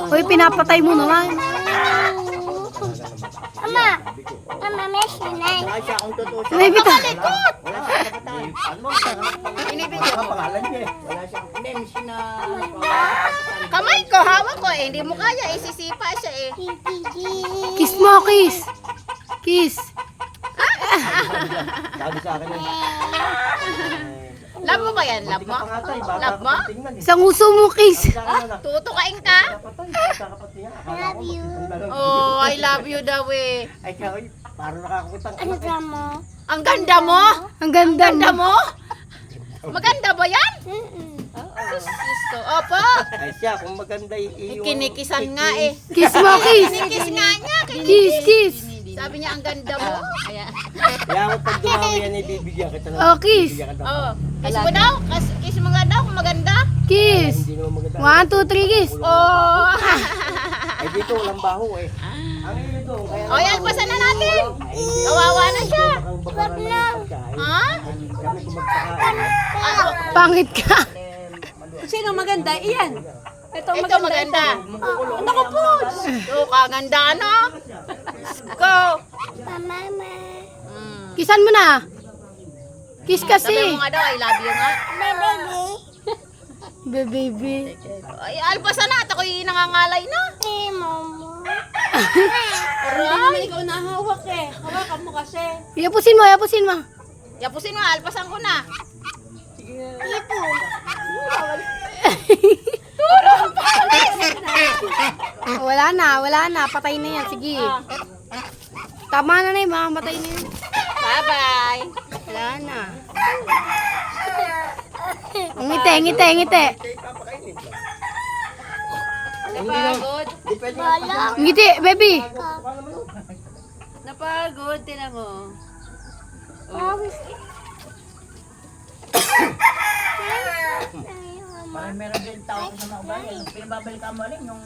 Uy, pinapatay mo naman. Mama, mama, may sinay. May bita. Kamay ko, hawak ko eh. Hindi mo kaya, isisipa siya eh. Kiss mo, kiss. Kiss. Sabi sa akin Love mo ba yan? Love mo? Love mo? Isang uso mo, kiss. Tutukain ka? Love you. Oh, I love you daw eh. Ay, kaya, parang nakakutang. Ano ka mo? Ang ganda mo? Ang ganda Ganda mo. mo? Maganda ba yan? Sus ko. Opo. Ay siya, kung maganda yung... Kinikisan nga eh. Kiss mo, kiss. Kinikis nga niya. Kiss, kiss. Sabi niya ang ganda mo. Kaya, Kaya ako pag dumami yan, ibibigyan kita ng... Oh, kiss. Bibigyan kita ng- oh. Kiss mo daw. Kiss mo nga daw kung maganda. Kiss. Hindi naman maganda. 1, 2, 3, kiss. Oh. Ay dito, walang baho eh. Ang ilo doon, kaya... Oh, alpasan na natin. Kawawa na siya. Wag na. Ha? Kami kung magpakain. Pangit ka. Sino maganda? Iyan. Ito Ito maganda. Naku po. So, kaganda no? Go. Mama, mama. Kissan mo na. Kiss Sabi kasi. mo nga daw, I love you nga. Baby. Ay, alpasan na. At ako'y nangangalay na. Eh, mama. Naman ikaw nahawak eh. Hawakan mo kasi. Yapusin mo, yapusin mo. Yapusin mo, alpasan ko na. Ito. Wala na. Patay na yan. Sige. Tama na yun, mamamatay na yun. Bye-bye. Wala na. Ngiti. Napagod. Ngiti, baby. Napagod. Tinan mo. Parang meron din tao sa mga ugali. Pinababalikan mo rin yung